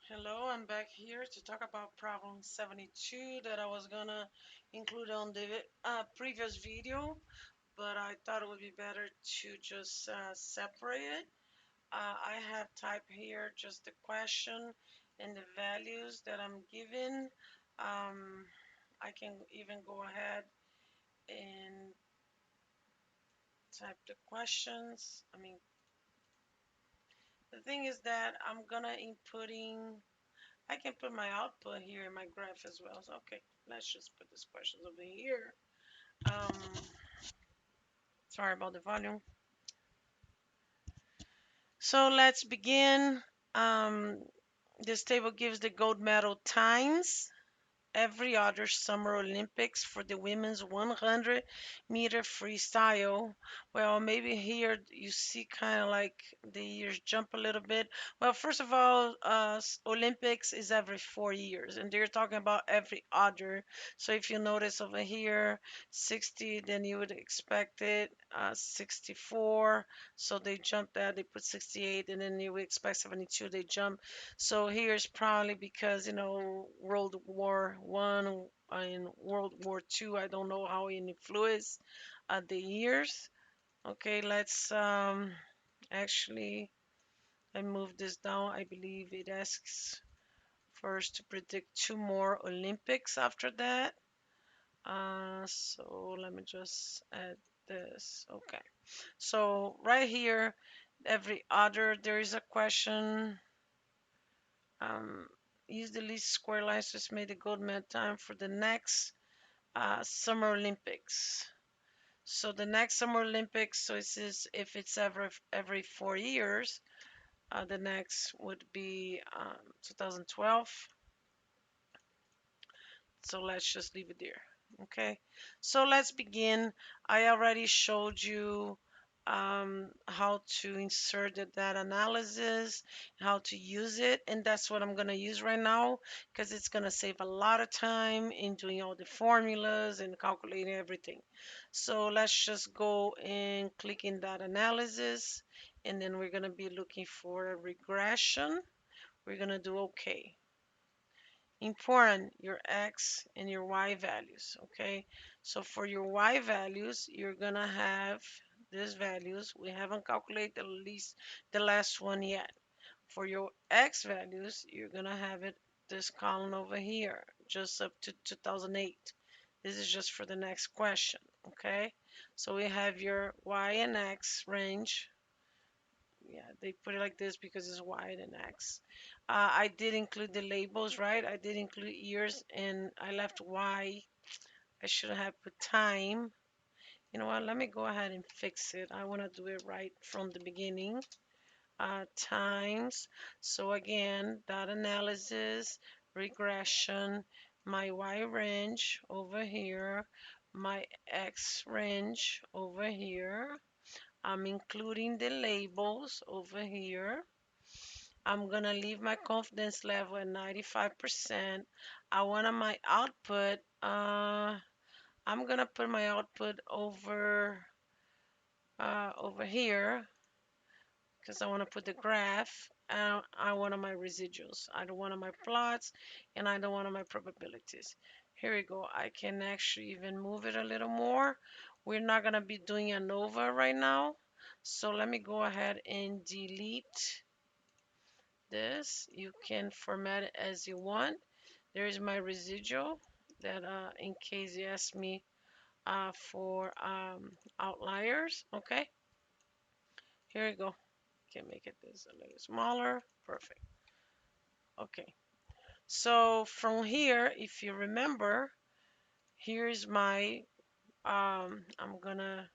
Hello, I'm back here to talk about problem 72 that I was gonna include on the previous video, but I thought it would be better to just separate it. I have typed here just the question and the values that I'm given. Um, I can even go ahead and type the questions. The thing is that I'm gonna inputting I can put my output here in my graph as well. So, okay, let's just put these questions over here. Um, Sorry about the volume. So let's begin. Um, this table gives the gold medal times every other Summer Olympics for the women's 100-meter freestyle. Well, maybe here you see kind of like the years jump a little bit. Well, first of all, Olympics is every 4 years, and they're talking about every other. So if you notice over here, 60, then you would expect it 64. So they jumped that, they put 68, and then you would expect 72, they jump. So here's probably because, World War One and World War Two, I don't know how it influenced the years. Okay, let's actually I move this down. I believe it asks first to predict two more Olympics after that. So let me just add this. Okay. So right here, every other, there is a question. Um, Use the least square lines to estimate the gold medal time for the next Summer Olympics. So the next Summer Olympics, so it says if it's every 4 years, the next would be 2012. So let's just leave it there. Okay. So let's begin. I already showed you how to insert the data analysis, how to use it, and that's what I'm going to use right now because it's going to save a lot of time in doing all the formulas and calculating everything. So let's just go and click in that analysis, and then we're going to be looking for a regression. We're going to do OK. Important your x and your y values. Okay, so for your y values you're gonna have these values. We haven't calculated the least the last one yet. For your x values you're gonna have it this column over here just up to 2008. This is just for the next question. Okay, so we have your y and x range. Yeah, they put it like this because it's y and x. I did include the labels, right? I did include years and I left y. I should have put time. You know what? Let me go ahead and fix it. I want to do it right from the beginning. Times. So again, dot analysis, regression, my y range over here, my x range over here. I'm including the labels over here. I'm gonna leave my confidence level at 95%. I want my output. I'm gonna put my output over here because I want to put the graph. I want my residuals. I don't want my plots, and I don't want my probabilities. Here we go. I can actually even move it a little more. We're not gonna be doing ANOVA right now, so let me go ahead and delete this. You can format it as you want. There is my residual that in case you ask me for outliers. Okay, here we go. Can make it this a little smaller. Perfect. Okay, so from here, if you remember, here's my I'm gonna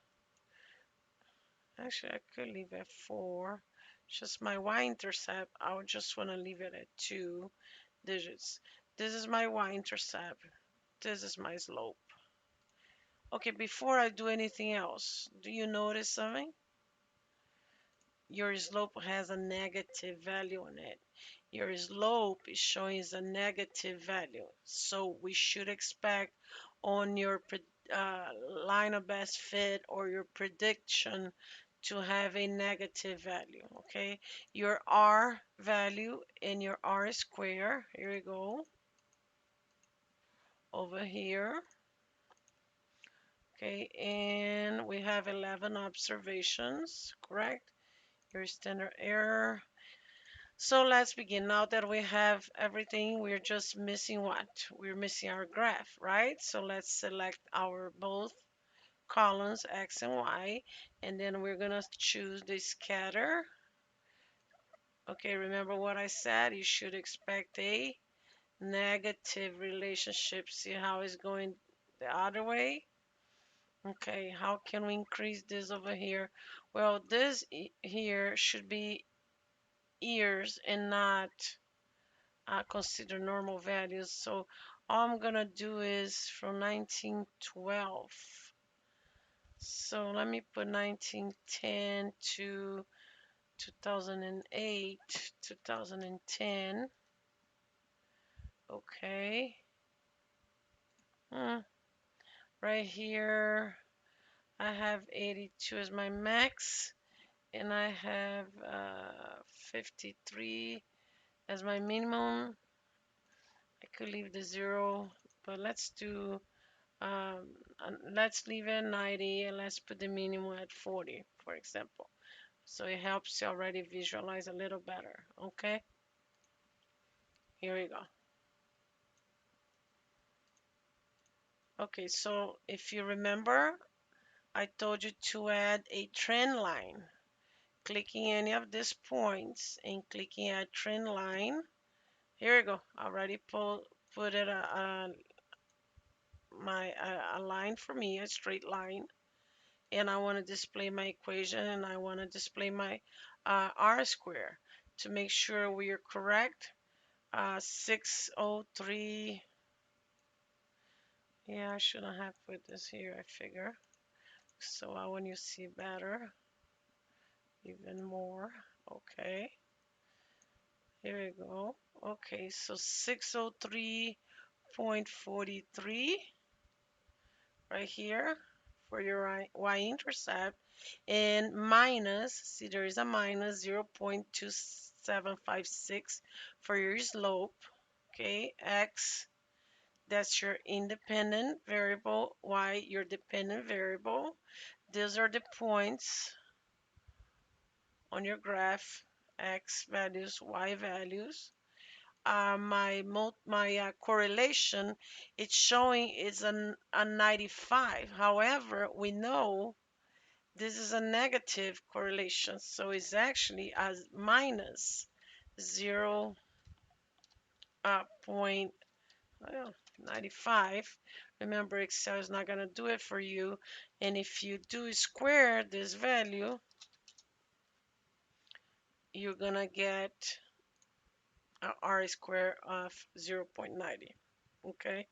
actually I could leave it at 4. Just my y-intercept, I would just want to leave it at 2 digits. This is my y-intercept. This is my slope. Okay, before I do anything else, do you notice something? Your slope has a negative value on it. Your slope is showing as a negative value. So we should expect on your line of best fit or your prediction to have a negative value, okay? Your R value and your R square, here we go, over here, okay? And we have 11 observations, correct? Your standard error. So let's begin. Now that we have everything, we're just missing what? We're missing our graph, right? So let's select our both columns, X and Y, and then we're gonna choose the scatter. Okay, remember what I said? You should expect a negative relationship. See how it's going the other way? Okay, how can we increase this over here? Well, this here should be years and not consider normal values. So all I'm gonna do is from 1912. So let me put 1910 to 2008, 2010. Okay. Hmm. Right here, I have 82 as my max, and I have 53 as my minimum. I could leave the zero, but let's do let's leave it 90 and let's put the minimum at 40, for example. So it helps you already visualize a little better. Okay, here we go. Okay, so if you remember, I told you to add a trend line. Clicking any of these points and clicking add trend line. Here we go. I already put it a line for me, a straight line. And I want to display my equation and I want to display my R square to make sure we are correct. 603. Yeah, I shouldn't have put this here, I figure. So I want you to see better, even more. Okay, here we go. Okay, so 603.43 right here for your y-intercept, and minus, see there is a minus 0.2756 for your slope. Okay, x, that's your independent variable, y your dependent variable. These are the points on your graph, x values, y values. My correlation, it's showing is a 95. However, we know this is a negative correlation, so it's actually as minus 0 point, well, 95. Remember, Excel is not going to do it for you. And if you do square this value, you're going to get R square of 0.90. Okay.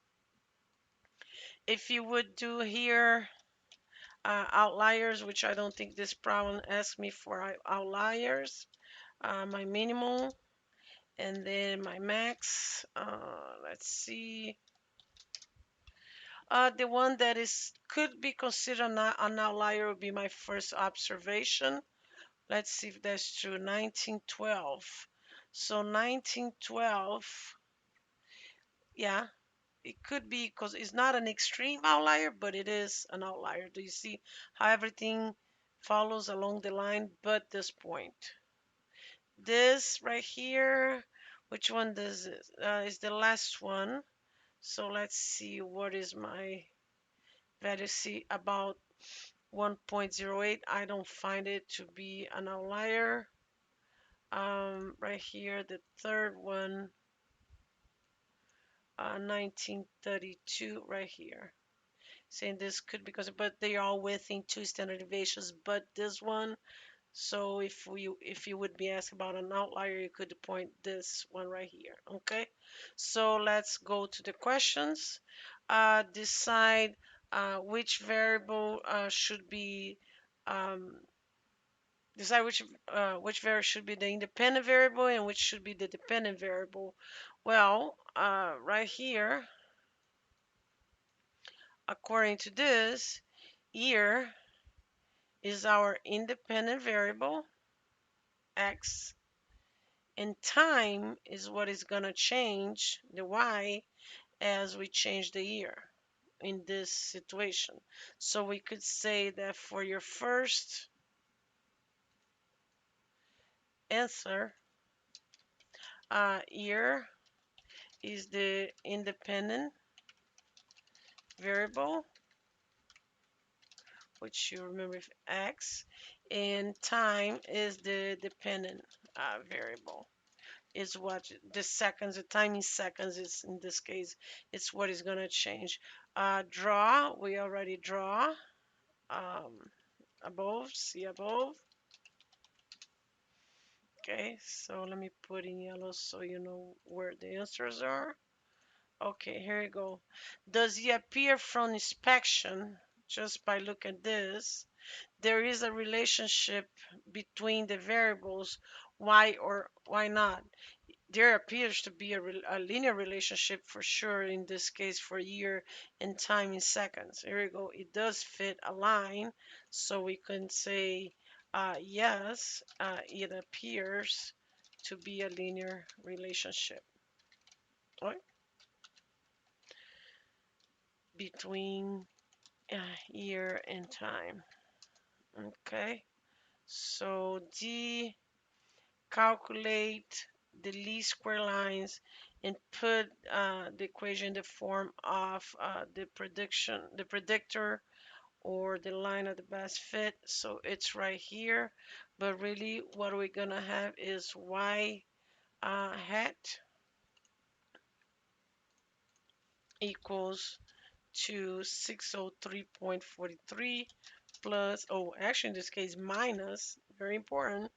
If you would do here outliers, which I don't think this problem asks me for outliers, my minimum and then my max. Let's see. The one that is could be considered an outlier would be my first observation. Let's see if that's true. 1912. So 1912, yeah, it could be because it's not an extreme outlier, but it is an outlier. Do you see how everything follows along the line but this point? This right here, which one does it? Is the last one. So let's see what is my value. See about 1.08. I don't find it to be an outlier. Right here, the third one, 1932, right here. Saying this could because, but they are all within two standard deviations, but this one. So if you would be asked about an outlier, you could point this one right here. Okay. So let's go to the questions. Decide which variable should be um, decide which variable should be the independent variable and which should be the dependent variable. Well, right here, according to this, year is our independent variable, x, and time is what is going to change, the y, as we change the year in this situation. So we could say that for your first answer, year is the independent variable, which you remember x, and time is the dependent variable. Is what the seconds, the time in seconds is in this case, it's what is going to change. Draw, we already draw um, above, see above. Okay, so let me put in yellow so you know where the answers are. Okay, here you go. Does it appear from inspection, just by looking at this, there is a relationship between the variables y or y not? There appears to be a linear relationship for sure in this case for year and time in seconds. Here we go. It does fit a line, so we can say yes, it appears to be a linear relationship, right, between year and time. Okay, so D, calculate the least square lines and put the equation in the form of the predictor or the line of the best fit. So it's right here, but really what we're gonna have is y hat equals to 603.43 plus, oh, actually in this case minus, very important,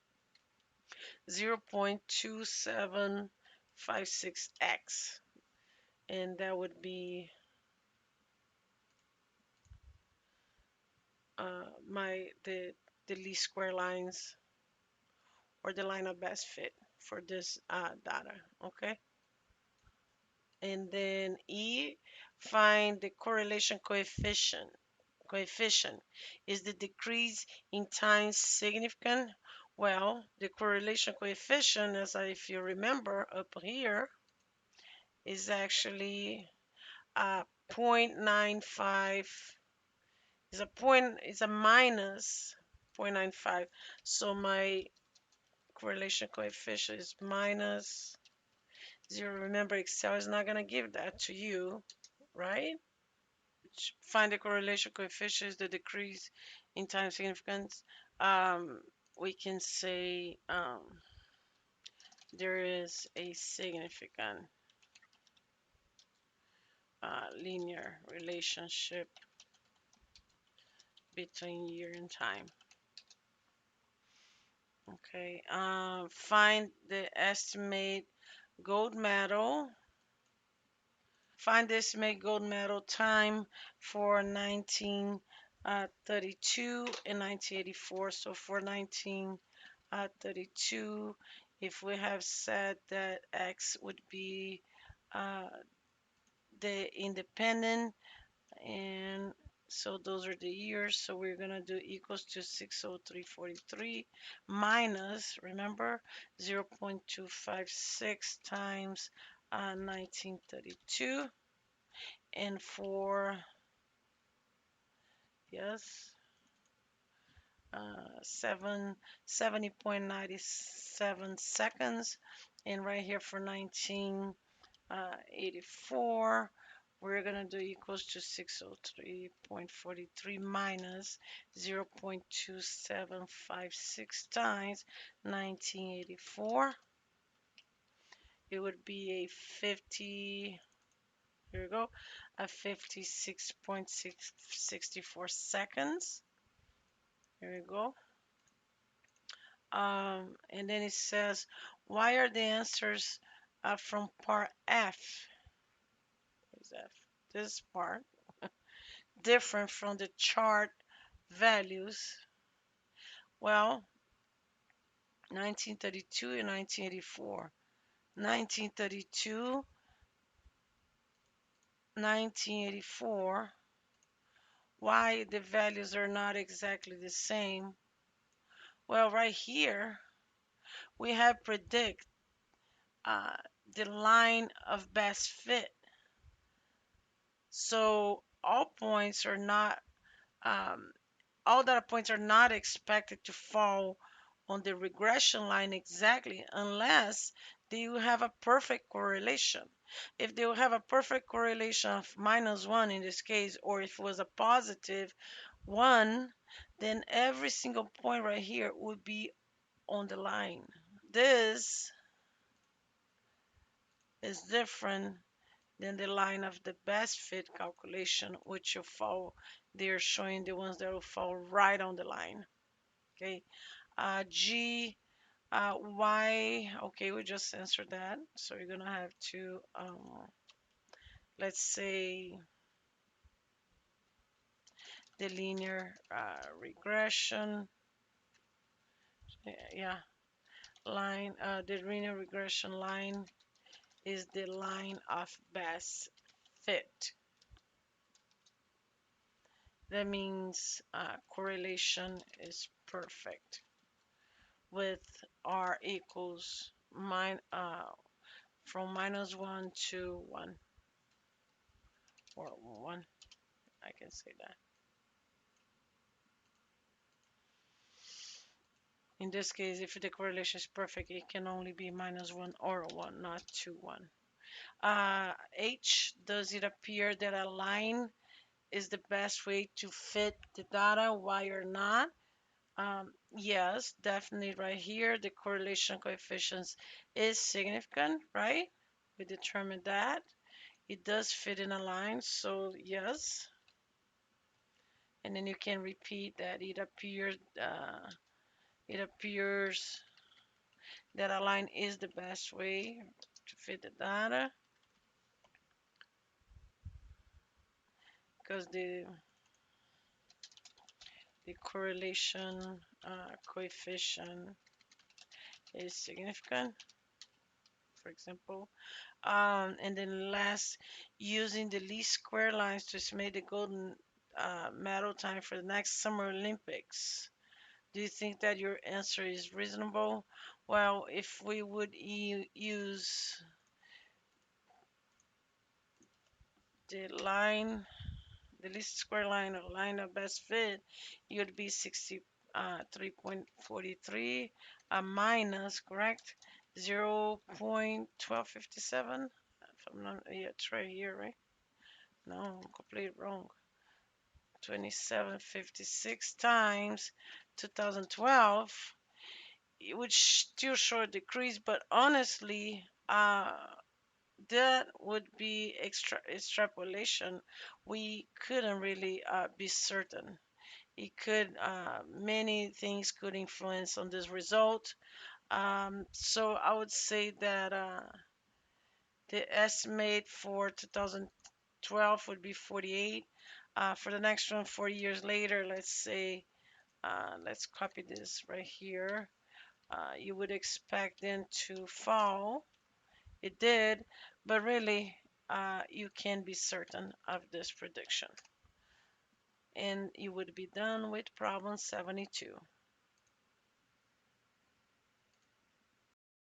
0.2756x, and that would be the least square lines or the line of best fit for this data. Okay, and then E, find the correlation coefficient. Is the decrease in time significant? Well, the correlation coefficient, if you remember up here, is actually 0.95. Is a minus 0.95. So my correlation coefficient is minus 0. Remember, Excel is not going to give that to you, right? Find the correlation coefficient is the decrease in time significance. We can say there is a significant linear relationship between year and time. Okay, find the estimate gold medal. Find the estimate gold medal time for 1932 and 1984. So for 1932, if we have said that X would be uh, the independent, and so those are the years. So we're gonna do equals to 603.43 minus, remember, 0.256 times 1932, and for yes, 70.97 seconds, and right here for 1984, we're gonna do equals to 603.43 minus 0.2756 times 1984. It would be a 50, here we go, a 56.664 seconds. Here we go. And then it says, why are the answers from part F? What is F? This part different from the chart values? Well, 1932 and 1984. 1932, 1984 Why the values are not exactly the same? Well, right here we have predict uh, the line of best fit. So um, all data points are not expected to fall on the regression line exactly unless they will have a perfect correlation. If they will have a perfect correlation of -1 in this case, or if it was a +1, then every single point right here would be on the line. This is different than the line of the best fit calculation, which will fall. They're showing the ones that will fall right on the line. Okay. G, Y. Okay, we just answered that. So you're gonna have to, let's say, the linear regression. Yeah, line. The linear regression line is the line of best fit. That means correlation is perfect with R equals from -1 to 1 or 1. I can say that. In this case, if the correlation is perfect, it can only be -1 or 1, not 2, 1. H, does it appear that a line is the best way to fit the data? Why or not? Yes, definitely right here, the correlation coefficients is significant, right? We determined that. It does fit in a line, so yes. And then you can repeat that it appears that a line is the best way to fit the data because the correlation coefficient is significant, for example. And then last, using the least square lines to estimate the golden medal time for the next Summer Olympics. Do you think that your answer is reasonable? Well, if we would use the line, the least square line or line of best fit, it would be 63.43 minus, correct? 0.1257. If I'm not, yeah, it's right here, right? No, I'm completely wrong. 2756 times 2012, it would still show a decrease, but honestly, that would be extrapolation. We couldn't really be certain. It could, many things could influence on this result. So I would say that the estimate for 2012 would be 48. For the next one, 4 years later, let's say, let's copy this right here. You would expect them to fall. It did, but really, you can be certain of this prediction. And you would be done with problem 72.